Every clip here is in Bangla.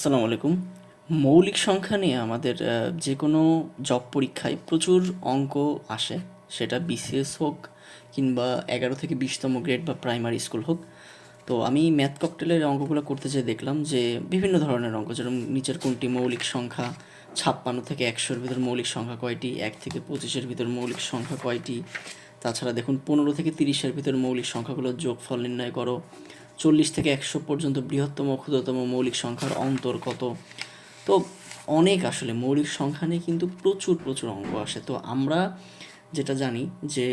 আসসালামু আলাইকুম। মৌলিক সংখ্যা নিয়ে আমাদের যে কোনো জব পরীক্ষায় প্রচুর অঙ্ক আসে। সেটা বিসিএস হোক কিংবা 11 থেকে 20তম গ্রেড বা প্রাইমারি স্কুল হোক। তো আমি ম্যাথ ককটেলের অঙ্কগুলো করতে যেয়ে দেখলাম যে বিভিন্ন ধরনের অঙ্ক, যেরকম নিচের কোনটি মৌলিক সংখ্যা, 56 থেকে 100-র ভিতর মৌলিক সংখ্যা কয়টি, 1 থেকে 25-এর ভিতর মৌলিক সংখ্যা কয়টি। তাছাড়া দেখুন 15 থেকে 30-এর ভিতর মৌলিক সংখ্যাগুলোর যোগফল নির্ণয় করো। 40 থেকে 100 পর্যন্ত বৃহত্তম ক্ষুদ্রতম মৌলিক সংখ্যার অন্তর কত। তো অনেক আসলে মৌলিক সংখ্যা নিয়ে কিন্তু প্রচুর প্রচুর অঙ্ক আসে। তো আমরা যেটা জানি যে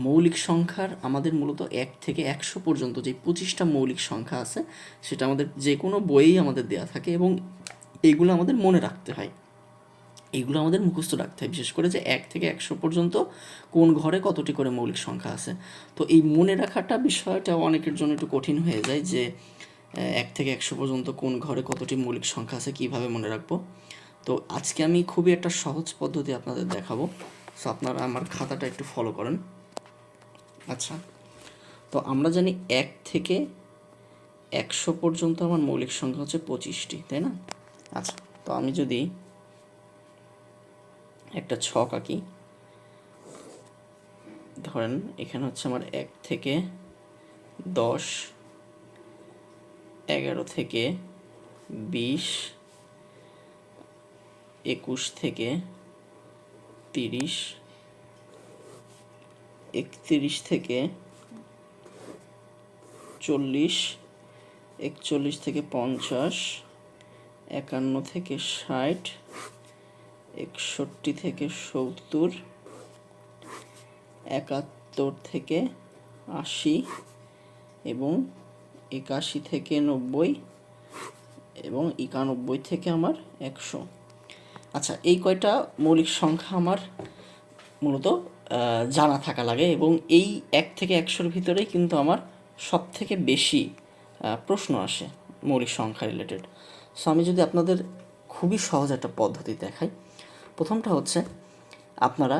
মৌলিক সংখ্যার আমাদের মূলত 1 থেকে 100 পর্যন্ত যে 25টা মৌলিক সংখ্যা আছে, সেটা আমাদের যে কোনো বইয়েই আমাদের দেওয়া থাকে এবং এগুলো আমাদের মনে রাখতে হয়, এগুলো আমাদের মুখস্থ রাখতে হয়। বিশেষ করে যে 1 থেকে 100 পর্যন্ত কোন ঘরে কতটি করে মৌলিক সংখ্যা আছে। তো এই মনে রাখাটা বিষয়টা অনেকের জন্য একটু কঠিন হয়ে যায় যে 1 থেকে 100 পর্যন্ত কোন ঘরে কতটি মৌলিক সংখ্যা আছে কীভাবে মনে রাখবো। তো আজকে আমি খুবই একটা সহজ পদ্ধতি আপনাদের দেখাবো। সো আপনারা আমার খাতাটা একটু ফলো করেন। আচ্ছা, তো আমরা জানি 1 থেকে 100 পর্যন্ত আমার মৌলিক সংখ্যা হচ্ছে 25টি, তাই না? আচ্ছা, তো আমি যদি একটা ছক আঁকি, ধরেন এখানে হচ্ছে আমার 1 থেকে 10, 11 থেকে 20, 21 থেকে 30, 31 থেকে 40, 41 থেকে 50, 51 থেকে 60, 61 থেকে 70, 71 থেকে 80 এবং 81 থেকে 90 এবং 91 থেকে আমার 100। আচ্ছা, এই কয়টা মৌলিক সংখ্যা আমার মূলত জানা থাকা লাগে এবং এই 1 থেকে 100-র ভিতরেই কিন্তু আমার সব থেকে বেশি প্রশ্ন আসে মৌলিক সংখ্যা রিলেটেড। সো আমি যদি আপনাদের খুবই সহজ একটা পদ্ধতি দেখাই। প্রথমটা হচ্ছে আপনারা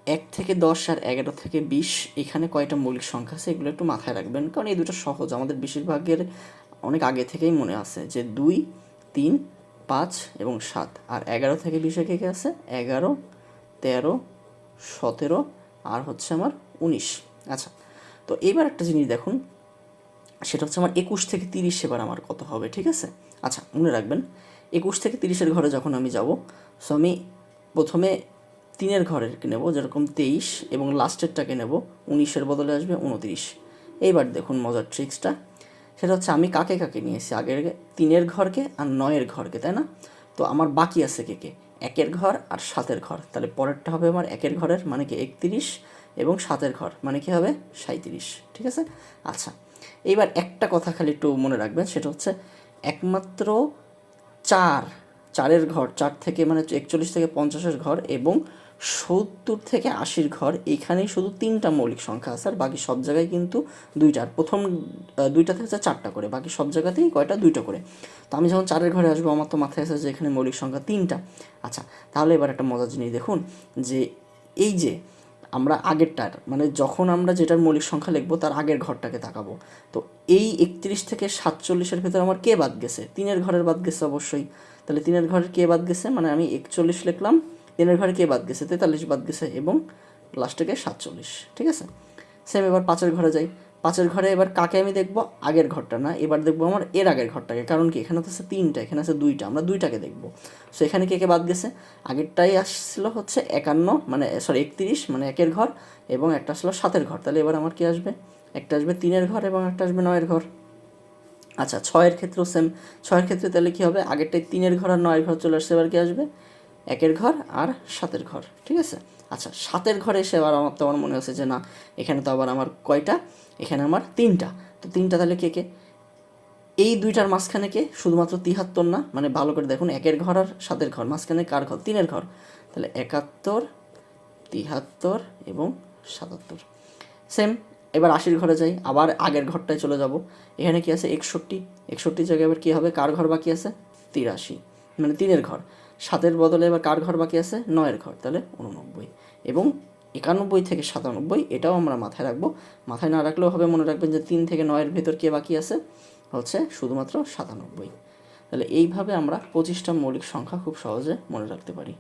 1 থেকে 10 আর 11 থেকে 20 এখানে কয়টা মৌলিক সংখ্যা আছে এগুলো একটু মাথায় রাখবেন, কারণ এই দুটো সহজ, আমাদের বেশিরভাগের অনেক আগে থেকেই মনে আছে যে 2, 3, 5 এবং 7। আর 11 থেকে 20-এ কে কে আছে? 11, 13, 17 আর হচ্ছে আমার 19। আচ্ছা, তো এইবার একটা জিনিস দেখুন, সেটা হচ্ছে আমার 21 থেকে 30 এবার আমার কত হবে, ঠিক আছে? আচ্ছা, মনে রাখবেন 21 থেকে 30-এর ঘরে যখন আমি যাব, সো আমি প্রথমে 3-এর ঘরেরকে নেব, যেরকম 23, এবং লাস্টেরটাকে নেব, 19-এর বদলে আসবে 29। এইবার দেখুন মজার ট্রিক্সটা, সেটা হচ্ছে আমি কাকে কাকে নিয়েছি, আগের 3-এর ঘরকে আর 9-এর ঘরকে, তাই না? তো আমার বাকি আছে কে কে? 1-এর ঘর আর 7-এর ঘর। তাহলে পরেরটা হবে আমার 1-এর ঘরের মানে কি 31 এবং 7-এর ঘর মানে কি হবে 37, ঠিক আছে? আচ্ছা, এইবার একটা কথা খালি একটু মনে রাখবেন, সেটা হচ্ছে একমাত্র 4-এর ঘর, 4 থেকে মানে 41 থেকে 50-এর ঘর এবং 70 থেকে 80-র ঘর, এখানেই শুধু 3টা মৌলিক সংখ্যা আছে, আর বাকি সব জায়গায় কিন্তু 2টা। আর প্রথম 2টা থেকে 4টা করে, বাকি সব জায়গাতেই কয়টা? 2টা করে। তো আমি যখন 4-এর ঘরে আসবো, আমার তো মাথায় আসে যে এখানে মৌলিক সংখ্যা 3টা। আচ্ছা, তাহলে এবার একটা মজার জিনিস দেখুন, যে এই যে আমরা আগেরটার মানে যখন আমরা যেটার মৌলিক সংখ্যা লিখবো তার আগের ঘরটাকে তাকাবো। তো এই 31 থেকে 47-এর ভিতরে আমার কে বাদ গেছে? 3-এর ঘরের বাদ গেছে অবশ্যই। তাহলে 3-এর ঘরের কে বাদ গেছে মানে আমি 41 লিখলাম, 3-এর ঘরে কে বাদ গেছে? 43 বাদ গেছে এবং লাস্টে কে 47, ঠিক আছে? সেম এবার 5-এর ঘরে যাই, 5-এর ঘরে এবার কাকে আমি দেখবো? আগের ঘরটা না, এবার দেখবো আমার এর আগের ঘরটাকে, কারণ কি এখানে তো আছে 3টা, এখানে আছে 2টা, আমরা 2টাকে দেখবো। সো এখানে কে কে বাদ গেছে? আগেরটাই আসছিল হচ্ছে 51 মানে 31 মানে 1-এর ঘর, এবং একটা আসলো 7-এর ঘর। তাহলে এবার আমার কি আসবে? একটা আসবে 3-এর ঘর এবং একটা আসবে 9-এর ঘর। আচ্ছা, 6-এর ক্ষেত্রেও সেম। 6-এর ক্ষেত্রে তাহলে কী হবে? আগেরটাই 3-এর ঘর আর 9-এর ঘর চলে আসছে, এবার কি আসবে? 1-এর ঘর আর 7-এর ঘর, ঠিক আছে? আচ্ছা, 7-এর ঘরে এসে আবার আমার মনে হচ্ছে যে না, এখানে তো আবার আমার কয়টা? এখানে আমার 3টা। তো 3টা তাহলে কে কে? এই 2টার মাঝখানে কে? শুধুমাত্র 73 না, মানে ভালো করে দেখুন, 1-এর ঘর আর 7-এর ঘর, মাঝখানে কার ঘর? 3-এর ঘর। তাহলে 71, 73 এবং 77। সেম, এবার 80-র ঘরে যাই, আবার আগের ঘরটায় চলে যাব। এখানে কি আছে? 61। 61 জায়গায় এবার কী হবে? কার ঘর বাকি আছে? 83 মানে 3-এর ঘর। 7-এর বদলে এবার কার ঘর বাকি আছে? 9-এর ঘর, তাহলে 89। এবং 91 থেকে 97 এটাও আমরা মাথায় রাখবো। মাথায় না রাখলেও হবে, মনে রাখবেন যে 3 থেকে 9-এর ভেতর কে বাকি আছে? হচ্ছে শুধুমাত্র 97। তাহলে এইভাবে আমরা 25টা মৌলিক সংখ্যা খুব সহজে মনে রাখতে পারি।